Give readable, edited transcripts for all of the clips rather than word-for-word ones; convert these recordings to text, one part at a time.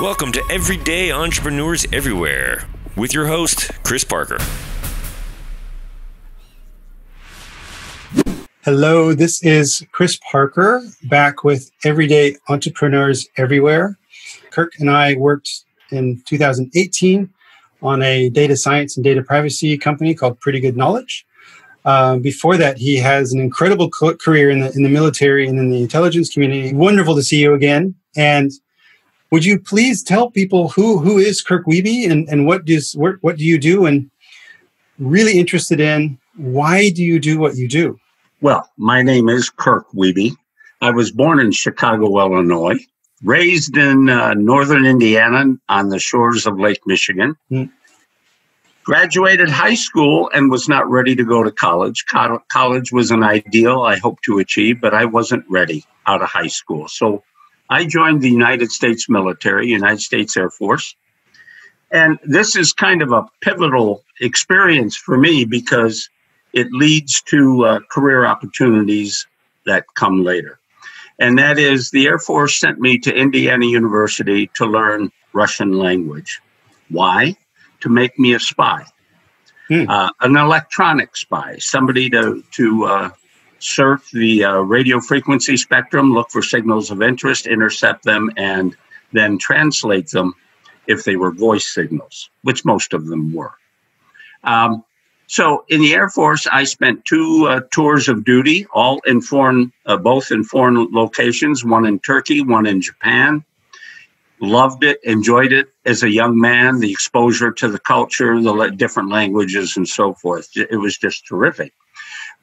Welcome to Everyday Entrepreneurs Everywhere with your host, Chris Parker. Hello, this is Chris Parker back with Everyday Entrepreneurs Everywhere. Kirk and I worked in 2018 on a data science and data privacy company called Pretty Good Knowledge. Before that, he has an incredible career in the military and in the intelligence community. Wonderful to see you again. And would you please tell people who is Kirk Wiebe and what do you do? And really interested in why do you do what you do? Well, my name is Kirk Wiebe. I was born in Chicago, Illinois, raised in northern Indiana on the shores of Lake Michigan. Graduated high school and was not ready to go to college. College was an ideal I hoped to achieve, but I wasn't ready out of high school. So I joined the United States military, United States Air Force. And this is kind of a pivotal experience for me because it leads to career opportunities that come later. And that is the Air Force sent me to Indiana University to learn Russian language. Why? To make me a spy, an electronic spy, somebody to surf the radio frequency spectrum, look for signals of interest, intercept them, and then translate them if they were voice signals, which most of them were. So in the Air Force, I spent two tours of duty, all in both in foreign locations, one in Turkey, one in Japan. Loved it, enjoyed it as a young man, the exposure to the culture, the different languages and so forth. It was just terrific.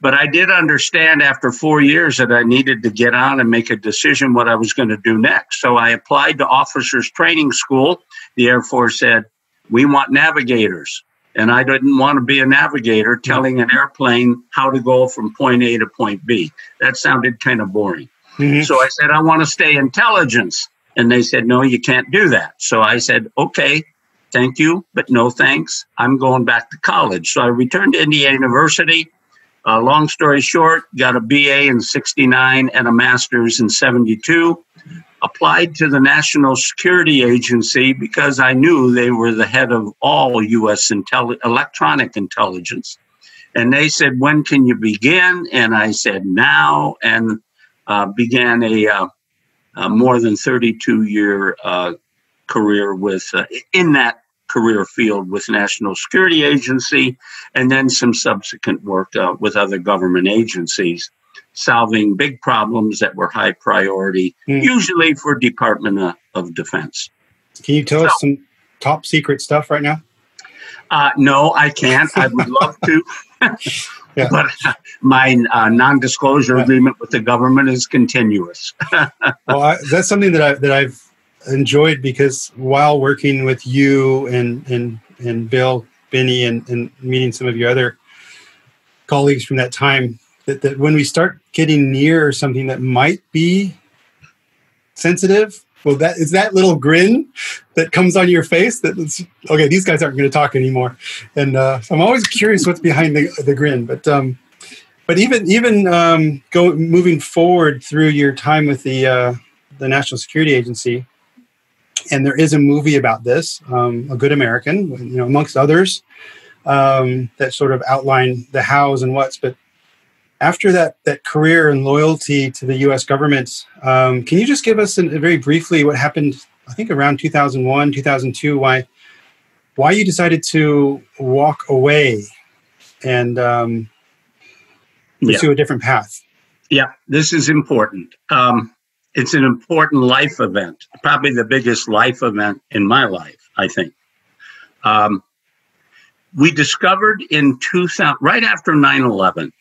But I did understand after 4 years that I needed to get on and make a decision what I was going to do next. So I applied to officers training school. The Air Force said, we want navigators. And I didn't want to be a navigator telling an airplane how to go from point A to point B. That sounded kind of boring. Mm-hmm. So I said, I want to stay intelligence. And they said, no, you can't do that. So I said, okay, thank you, but no thanks. I'm going back to college. So I returned to Indiana University. Long story short, got a BA in 69 and a master's in 72. Applied to the National Security Agency because I knew they were the head of all U.S. electronic intelligence. And they said, when can you begin? And I said, now, and began a more than 32-year career in that career field with National Security Agency, and then some subsequent work with other government agencies, solving big problems that were high priority, usually for Department of Defense. Can you tell us some top secret stuff right now? No, I can't. I would love to. Yeah. But my non-disclosure agreement with the government is continuous. Well, that's something that I've enjoyed because while working with you and Bill, Benny, and meeting some of your other colleagues from that time, that when we start getting near something that might be sensitive, well, that is that little grin that comes on your face that's, okay, these guys aren't going to talk anymore. And so I'm always curious what's behind the grin. But even moving forward through your time with the National Security Agency, and there is a movie about this, A Good American, amongst others, that sort of outline the hows and whats. But after that career and loyalty to the U.S. government, can you just give us very briefly what happened, I think around 2001, 2002, why you decided to walk away and pursue a different path? Yeah, this is important. It's an important life event, probably the biggest life event in my life, I think. We discovered in 2000, right after 9/11,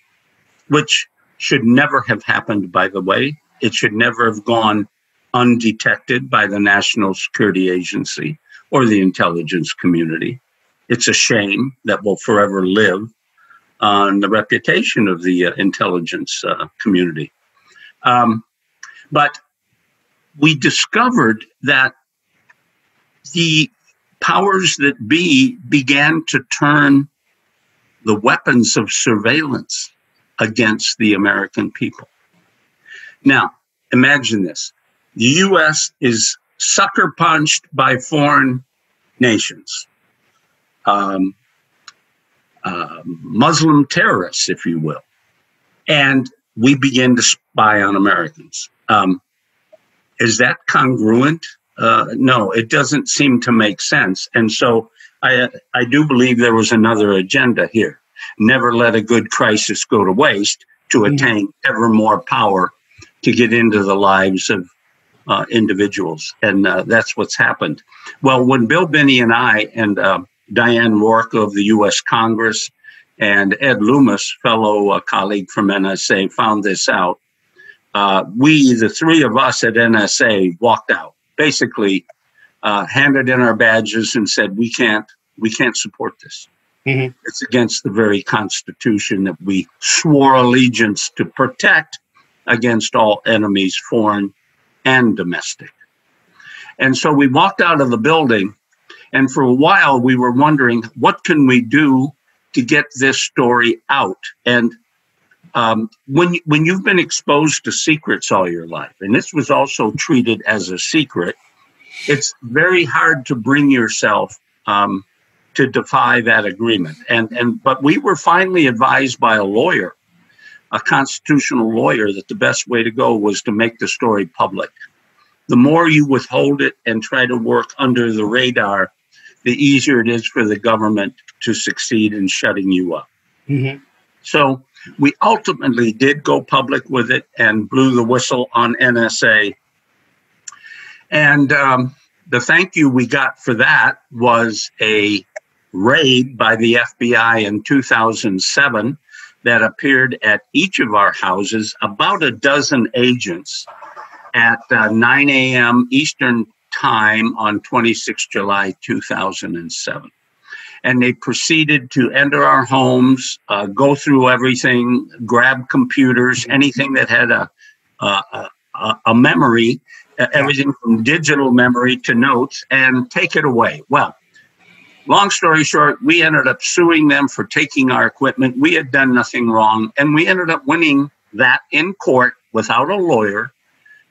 which should never have happened, by the way. It should never have gone undetected by the National Security Agency or the intelligence community. It's a shame that will forever live on the reputation of the intelligence community. But we discovered that the powers that be began to turn the weapons of surveillance against the American people. Now, imagine this. The U.S. is sucker punched by foreign nations, Muslim terrorists, if you will. And we begin to spy on Americans. Is that congruent? No, it doesn't seem to make sense. And so I do believe there was another agenda here. Never let a good crisis go to waste to attain ever more power to get into the lives of individuals. And that's what's happened. Well, when Bill Binney and I and Diane Rourke of the U.S. Congress and Ed Loomis, fellow colleague from NSA, found this out, we, the three of us at NSA, walked out, basically handed in our badges and said, we can't support this. Mm-hmm. It's against the very Constitution that we swore allegiance to protect against all enemies, foreign and domestic. And so we walked out of the building, and for a while we were wondering, what can we do to get this story out? And when you've been exposed to secrets all your life, and this was also treated as a secret, it's very hard to bring yourself to defy that agreement. But we were finally advised by a lawyer, a constitutional lawyer, that the best way to go was to make the story public. The more you withhold it and try to work under the radar, the easier it is for the government to succeed in shutting you up. Mm-hmm. So we ultimately did go public with it and blew the whistle on NSA. And the thank you we got for that was a raid by the FBI in 2007 that appeared at each of our houses, about a dozen agents, at 9 a.m. Eastern Time on 26 July 2007. And they proceeded to enter our homes, go through everything, grab computers, anything that had a memory, everything from digital memory to notes, and take it away. Well, long story short, we ended up suing them for taking our equipment. We had done nothing wrong, and we ended up winning that in court without a lawyer,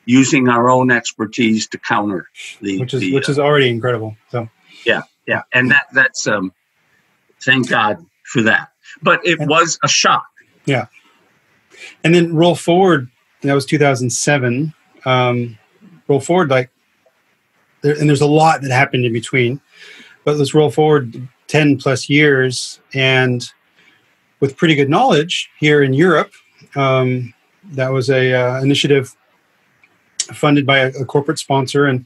using our own expertise to counter which is already incredible. So yeah, and that's thank God for that. But it was a shock. Yeah, and then roll forward. That was 2007. Roll forward and there's a lot that happened in between. But let's roll forward 10 plus years, and with pretty good knowledge here in Europe, that was a initiative funded by a corporate sponsor, and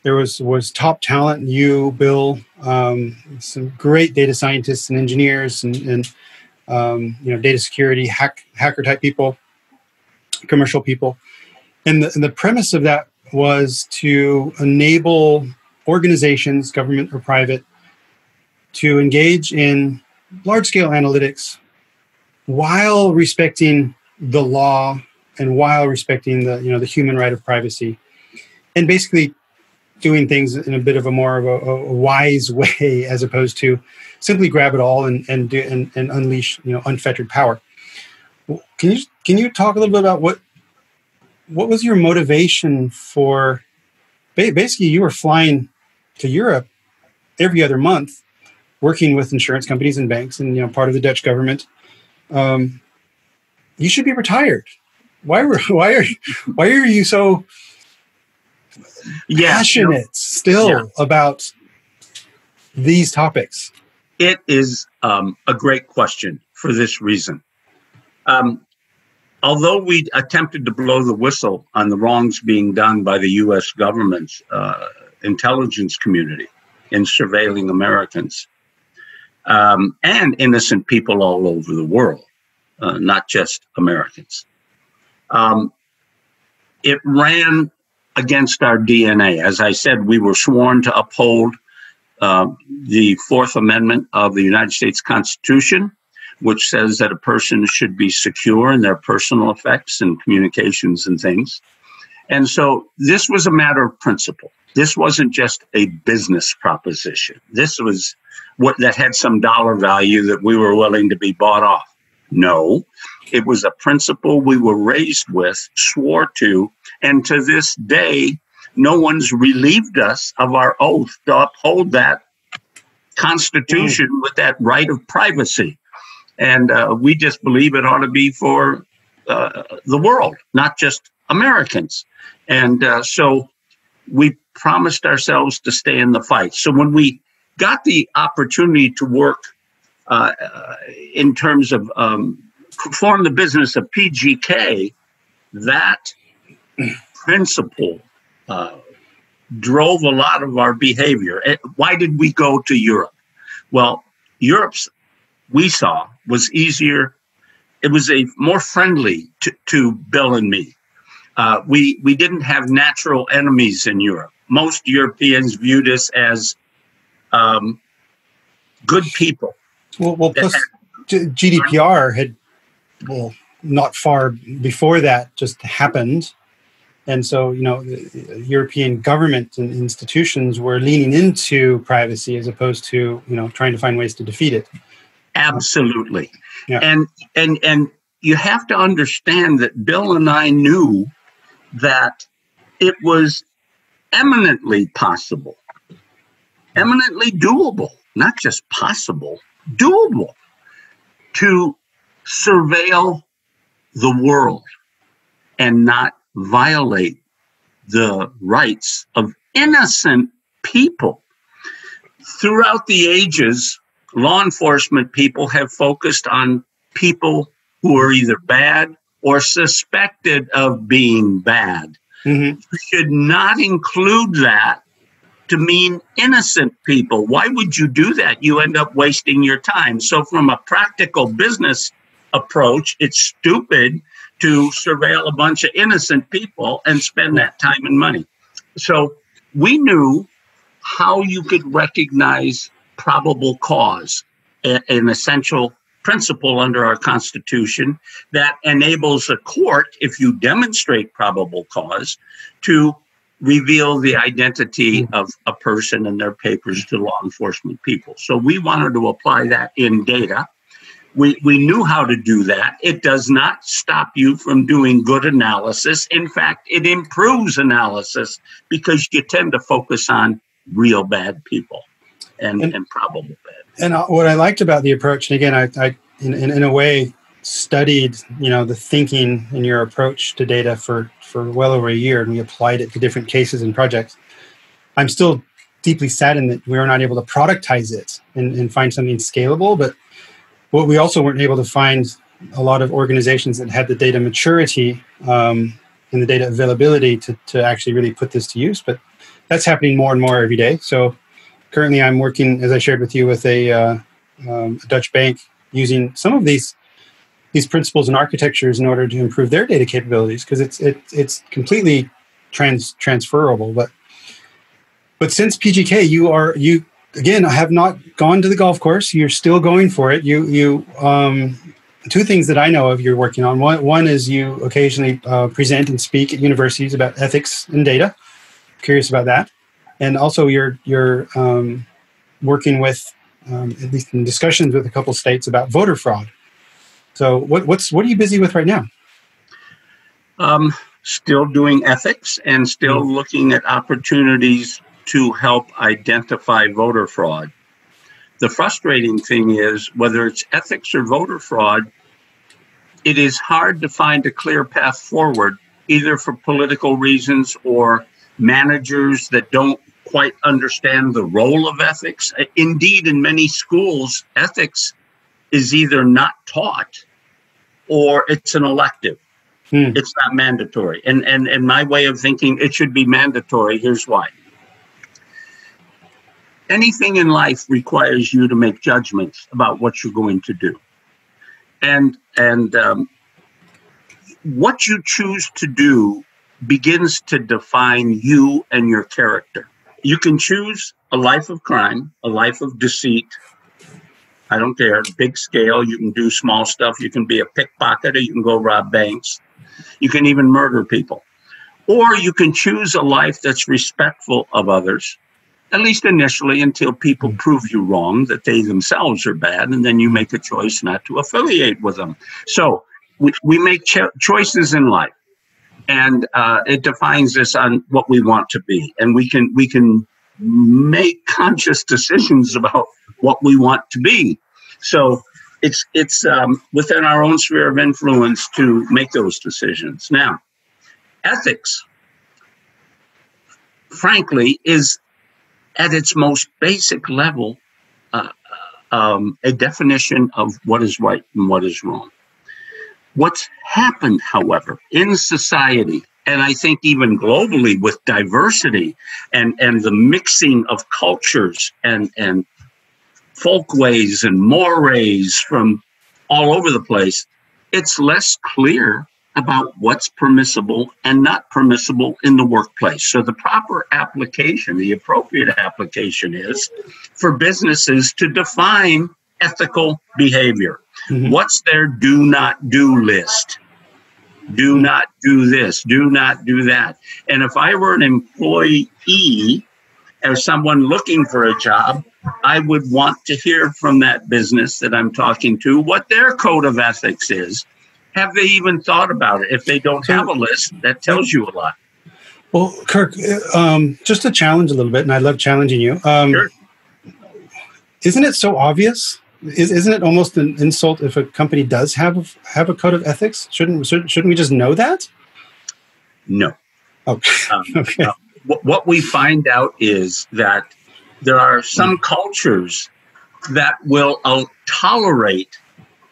there was top talent. You, Bill, some great data scientists and engineers, and data security, hacker type people, commercial people, and the premise of that was to enable organizations, government or private, to engage in large-scale analytics while respecting the law and while respecting the human right of privacy, and basically doing things in a bit of a more of a wise way, as opposed to simply grab it all and unleash unfettered power. Can you talk a little bit about what was your motivation for? Basically, you were flying to Europe every other month, working with insurance companies and banks, and part of the Dutch government. You should be retired. Why are you so passionate still about these topics? It is a great question for this reason. Although we attempted to blow the whistle on the wrongs being done by the U.S. government's intelligence community in surveilling Americans and innocent people all over the world, not just Americans, it ran against our DNA. As I said, we were sworn to uphold the Fourth Amendment of the United States Constitution, which says that a person should be secure in their personal effects and communications and things. And so this was a matter of principle. This wasn't just a business proposition. This was what that had some dollar value that we were willing to be bought off. No, it was a principle we were raised with, swore to, and to this day no one's relieved us of our oath to uphold that Constitution with that right of privacy. And we just believe it ought to be for the world, not just Americans. And so we promised ourselves to stay in the fight. So when we got the opportunity to work in terms of form the business of PGK, that principle drove a lot of our behavior. Why did we go to Europe? Well, Europe's, we saw, was easier. It was a more friendly to Bill and me. We didn't have natural enemies in Europe. Most Europeans viewed us as good people. Well, plus GDPR had, not far before that just happened. And so, the European government and institutions were leaning into privacy as opposed to, trying to find ways to defeat it. Absolutely. Yeah. And you have to understand that Bill and I knew that it was eminently possible, eminently doable, not just possible, doable, to surveil the world and not violate the rights of innocent people. Throughout the ages, law enforcement people have focused on people who are either bad or suspected of being bad. Mm-hmm. You should not include that to mean innocent people. Why would you do that? You end up wasting your time. So from a practical business approach, it's stupid to surveil a bunch of innocent people and spend that time and money. So we knew how you could recognize probable cause, an essential principle under our Constitution that enables a court, if you demonstrate probable cause, to reveal the identity of a person and their papers to law enforcement people. So we wanted to apply that in data. We knew how to do that. It does not stop you from doing good analysis. In fact, it improves analysis because you tend to focus on real bad people and probable bad. And what I liked about the approach, and again, I in a way studied, the thinking in your approach to data for well over a year, and we applied it to different cases and projects. I'm still deeply saddened that we were not able to productize it and find something scalable, but what we also weren't able to find a lot of organizations that had the data maturity and the data availability to actually really put this to use. But that's happening more and more every day. So currently I'm working, as I shared with you, with a Dutch bank using some of these principles and architectures in order to improve their data capabilities, because it's completely transferable. But since PGK, you again, I have not gone to the golf course. You're still going for it. You two things that I know of you're working on. One is you occasionally present and speak at universities about ethics and data. Curious about that. And also you're working with, at least in discussions with a couple states about voter fraud. So what are you busy with right now? Still doing ethics and still looking at opportunities to help identify voter fraud. The frustrating thing is, whether it's ethics or voter fraud, it is hard to find a clear path forward, either for political reasons or managers that don't quite understand the role of ethics. Indeed, in many schools, ethics is either not taught or it's an elective. It's not mandatory. And my way of thinking, it should be mandatory. Here's why. Anything in life requires you to make judgments about what you're going to do. And what you choose to do begins to define you and your character. You can choose a life of crime, a life of deceit. I don't care, big scale. You can do small stuff. You can be a pickpocketer. You can go rob banks. You can even murder people. Or you can choose a life that's respectful of others, at least initially, until people prove you wrong, that they themselves are bad, and then you make a choice not to affiliate with them. So we make choices in life. And it defines us on what we want to be. And we can make conscious decisions about what we want to be. So it's within our own sphere of influence to make those decisions. Now, ethics, frankly, is at its most basic level a definition of what is right and what is wrong. What's happened, however, in society, and I think even globally with diversity and the mixing of cultures and folkways and mores from all over the place, it's less clear about what's permissible and not permissible in the workplace. So the proper application, the appropriate application is for businesses to define ethical behavior. Mm-hmm. What's their do not do list? Do not do this, do not do that. And if I were an employee or someone looking for a job, I would want to hear from that business that I'm talking to what their code of ethics is. Have they even thought about it? If they don't have a list, that tells you a lot. Well, Kirk, just to challenge a little bit, and I love challenging you. Sure. Isn't it so obvious? Isn't it almost an insult if a company does have a code of ethics? Shouldn't we just know that? No. Okay. Okay. What we find out is that there are some cultures that will tolerate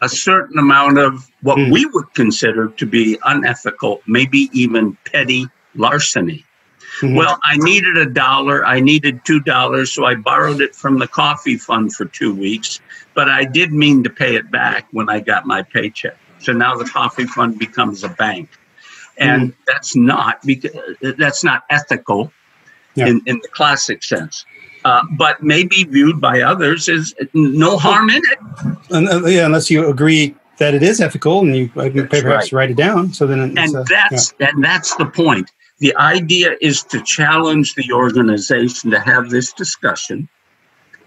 a certain amount of what we would consider to be unethical, maybe even petty larceny. Mm-hmm. Well, I needed $1, I needed $2, so I borrowed it from the coffee fund for 2 weeks, but I did mean to pay it back when I got my paycheck. So now the coffee fund becomes a bank. And that's not ethical in the classic sense. But maybe viewed by others as no harm in it. Unless you agree that it is ethical and you perhaps write it down. So then, that's the point. The idea is to challenge the organization to have this discussion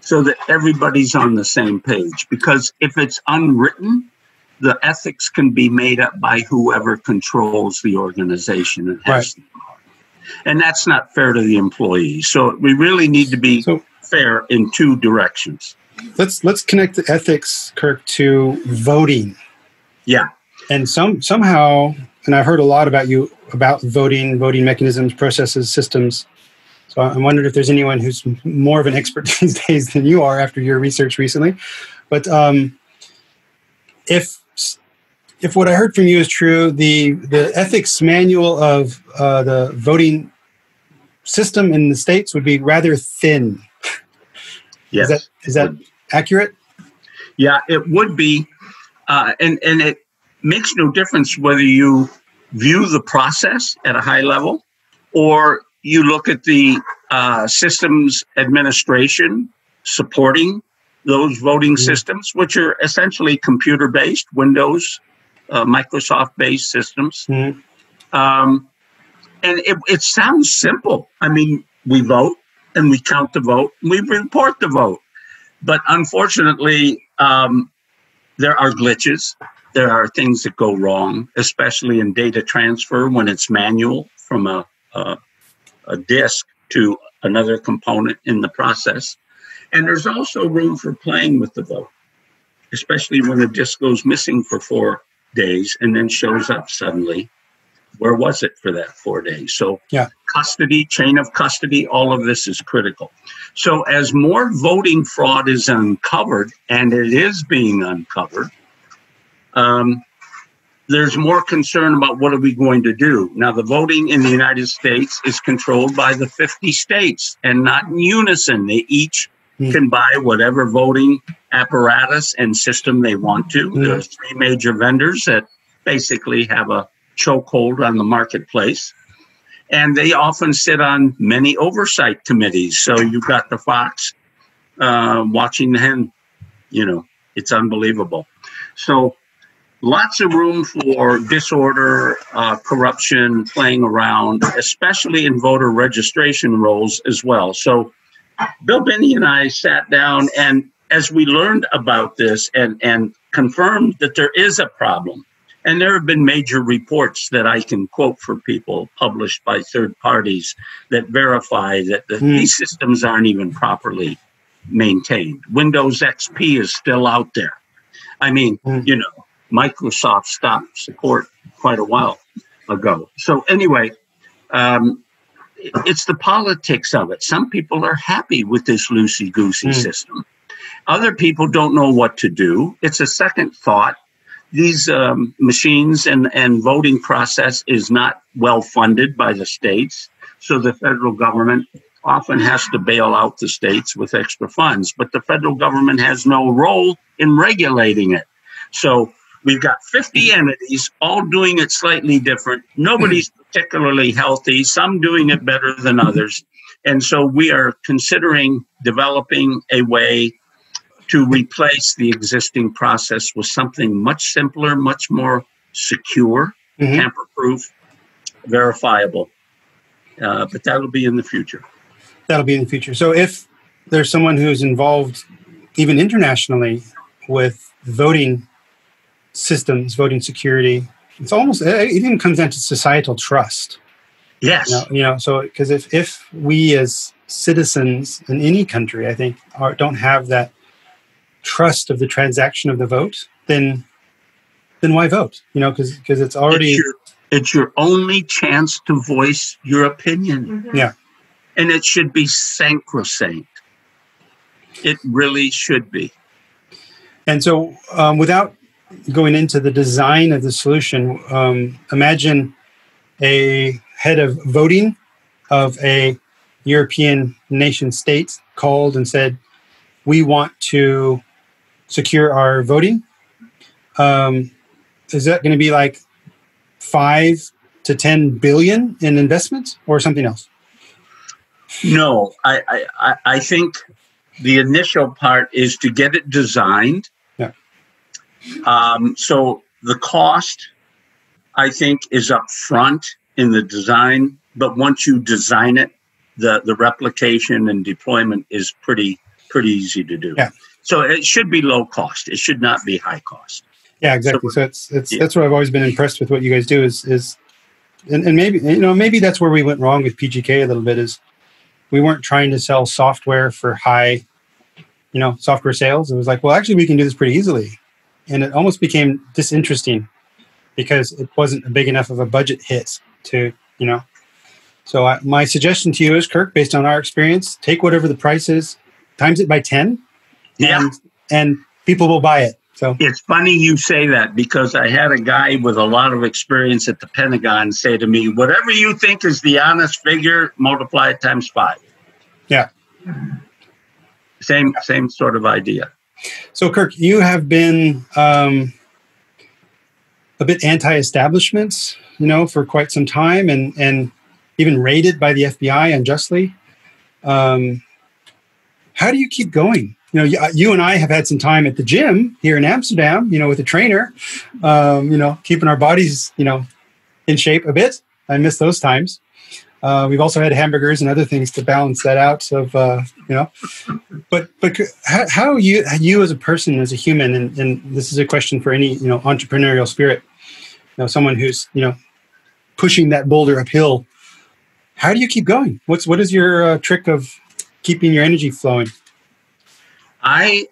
so that everybody's on the same page. Because if it's unwritten, the ethics can be made up by whoever controls the organization and has the power. And that's not fair to the employees. So we really need to be fair in two directions. Let's connect the ethics, Kirk, to voting. Yeah. And somehow, and I've heard a lot about voting mechanisms, processes, systems. So I'm wondering if there's anyone who's more of an expert these days than you are after your research recently. But if what I heard from you is true, the ethics manual of the voting system in the States would be rather thin. Yes. Is that accurate? Yeah, it would be. And it makes no difference whether you view the process at a high level or you look at the systems administration supporting those voting systems, which are essentially computer-based, Windows, Microsoft-based systems. Mm-hmm. And it sounds simple. I mean, we vote and we count the vote and we report the vote. But unfortunately, there are glitches. There are things that go wrong, especially in data transfer when it's manual from a disk to another component in the process. And there's also room for playing with the vote, especially when the disk goes missing for 4 days and then shows up suddenly. Where was it for that 4 days? So custody, chain of custody, all of this is critical. So as more voting fraud is uncovered, and it is being uncovered, there's more concern about what are we going to do. Now, the voting in the United States is controlled by the 50 states and not in unison. They each can buy whatever voting apparatus and system they want to. There are 3 major vendors that basically have a chokehold on the marketplace. And they often sit on many oversight committees. So you've got the fox watching the hen. You know, it's unbelievable. So lots of room for disorder, corruption, playing around, especially in voter registration rolls as well. So Bill Binney and I sat down, and as we learned about this and confirmed that there is a problem, And there have been major reports that I can quote for people published by third parties that verify that these systems aren't even properly maintained. Windows XP is still out there. I mean, Microsoft stopped support quite a while ago. So anyway, it's the politics of it. Some people are happy with this loosey-goosey system. Other people don't know what to do. It's a second thought. These machines and voting process is not well funded by the states. So the federal government often has to bail out the states with extra funds. But the federal government has no role in regulating it. So we've got 50 entities all doing it slightly different. Nobody's particularly healthy, some doing it better than others. And so we are considering developing a way to replace the existing process with something much simpler, much more secure, tamper-proof, verifiable. But that'll be in the future. That'll be in the future. So if there's someone who's involved, even internationally, with voting systems, voting security, it even comes down to societal trust. Yes. So because if we as citizens in any country, I think, don't have that trust of the transaction of the vote, then why vote? Because it's already it's your only chance to voice your opinion. Yeah, and it should be sacrosanct. It really should be. And so, without going into the design of the solution, imagine a head of voting of a European nation state called and said, "We want to secure our voting." Is that going to be like 5 to 10 billion in investments or something else? No, I think the initial part is to get it designed. Yeah. So the cost, I think, is up front in the design. But once you design it, the replication and deployment is pretty easy to do. Yeah. So it should be low cost. It should not be high cost. Yeah, exactly. So that's what I've always been impressed with. What you guys do is and maybe that's where we went wrong with PGK a little bit, is we weren't trying to sell software for high, software sales. It was like, well, actually, we can do this pretty easily, and it almost became disinteresting because it wasn't a big enough of a budget hit to. So my suggestion to you is, Kirk, based on our experience, take whatever the price is, times it by 10, and people will buy it. So it's funny you say that, because I had a guy with a lot of experience at the Pentagon say to me, whatever you think is the honest figure, multiply it times 5. Yeah. Same sort of idea. So, Kirk, you have been a bit anti-establishment, for quite some time, and even raided by the FBI unjustly. How do you keep going? You and I have had some time at the gym here in Amsterdam, with a trainer, keeping our bodies, in shape a bit. I miss those times. We've also had hamburgers and other things to balance that out. But how you as a person, as a human, and this is a question for any, entrepreneurial spirit, someone who's, pushing that boulder uphill. How do you keep going? What is your trick of keeping your energy flowing? Part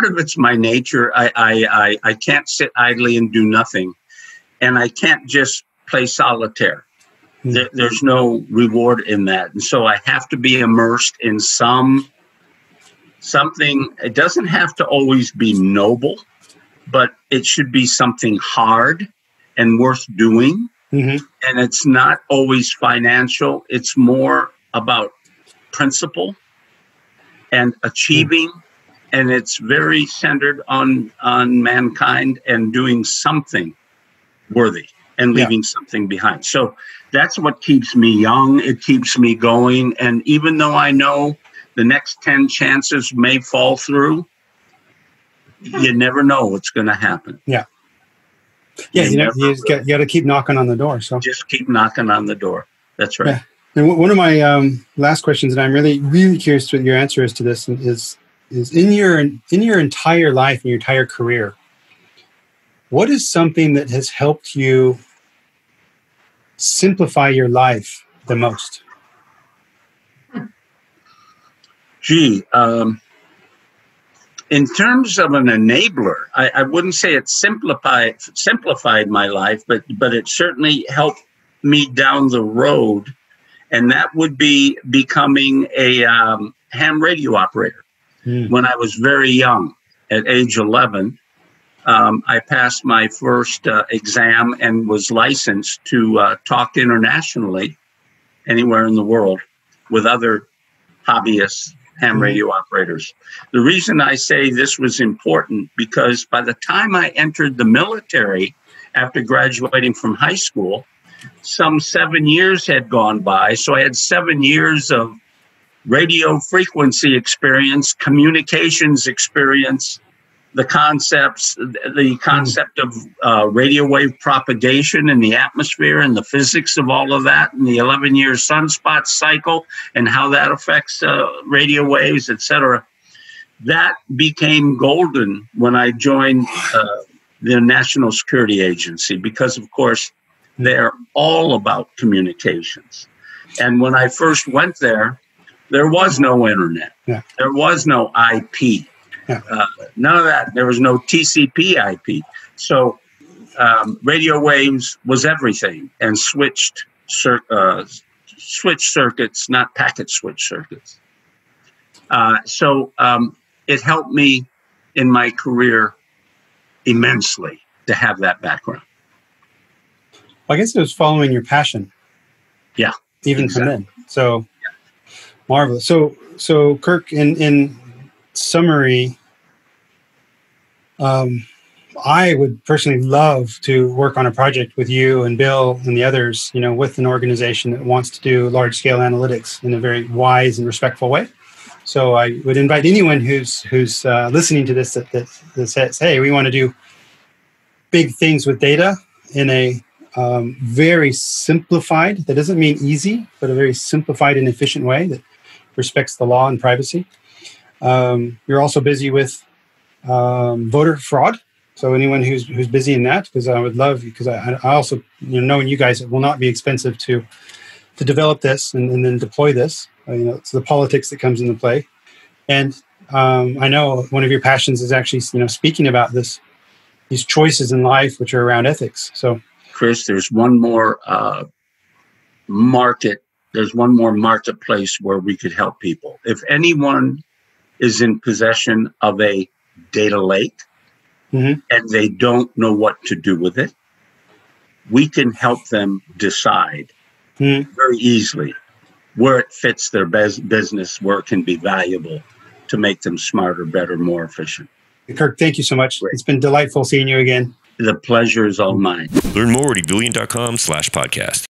of it's my nature. I can't sit idly and do nothing, and I can't just play solitaire. There's no reward in that, and so I have to be immersed in something. It doesn't have to always be noble, but it should be something hard and worth doing. And it's not always financial. It's more about principle and achieving, and it's very centered on mankind and doing something worthy and leaving something behind. So that's what keeps me young. It keeps me going. And even though I know the next 10 chances may fall through, you never know what's going to happen. Yeah. Yeah, you got to keep knocking on the door. So just keep knocking on the door. That's right. Yeah. And one of my last questions, and I'm really, really curious what your answer is to this, is in your entire life, in your entire career, what is something that has helped you simplify your life the most? Gee, in terms of an enabler, I wouldn't say it simplified my life, but it certainly helped me down the road, and that would be becoming a ham radio operator. When I was very young, at age 11, I passed my first exam and was licensed to talk internationally anywhere in the world with other hobbyists, ham radio operators. The reason I say this was important, because by the time I entered the military after graduating from high school, some 7 years had gone by. So I had 7 years of radio frequency experience, communications experience, the concept of radio wave propagation in the atmosphere and the physics of all of that, and the 11-year sunspot cycle and how that affects radio waves, etc. That became golden when I joined the National Security Agency, because, of course, they're all about communications. And when I first went there was no internet. Yeah. There was no IP. Yeah. None of that. There was no TCP IP. So radio waves was everything, and switched circuits, not packet switch circuits. So it helped me in my career immensely to have that background. Well, I guess it was following your passion. Yeah. Even from then. So marvelous. So Kirk, in summary, I would personally love to work on a project with you and Bill and the others, with an organization that wants to do large-scale analytics in a very wise and respectful way. So I would invite anyone who's listening to this that says, hey, we want to do big things with data in a very simplified, that doesn't mean easy, but a very simplified and efficient way that respects the law and privacy. You're also busy with voter fraud. So anyone who's busy in that, because I would love, because I also, knowing you guys, it will not be expensive to develop this and then deploy this. It's the politics that comes into play. And I know one of your passions is actually, speaking about these choices in life, which are around ethics. So, Chris, there's one more There's one more marketplace where we could help people. If anyone is in possession of a data lake and they don't know what to do with it, we can help them decide very easily where it fits their business, where it can be valuable to make them smarter, better, more efficient. Kirk, thank you so much. Great. It's been delightful seeing you again. The pleasure is all mine. Learn more at ebullient.com/podcast.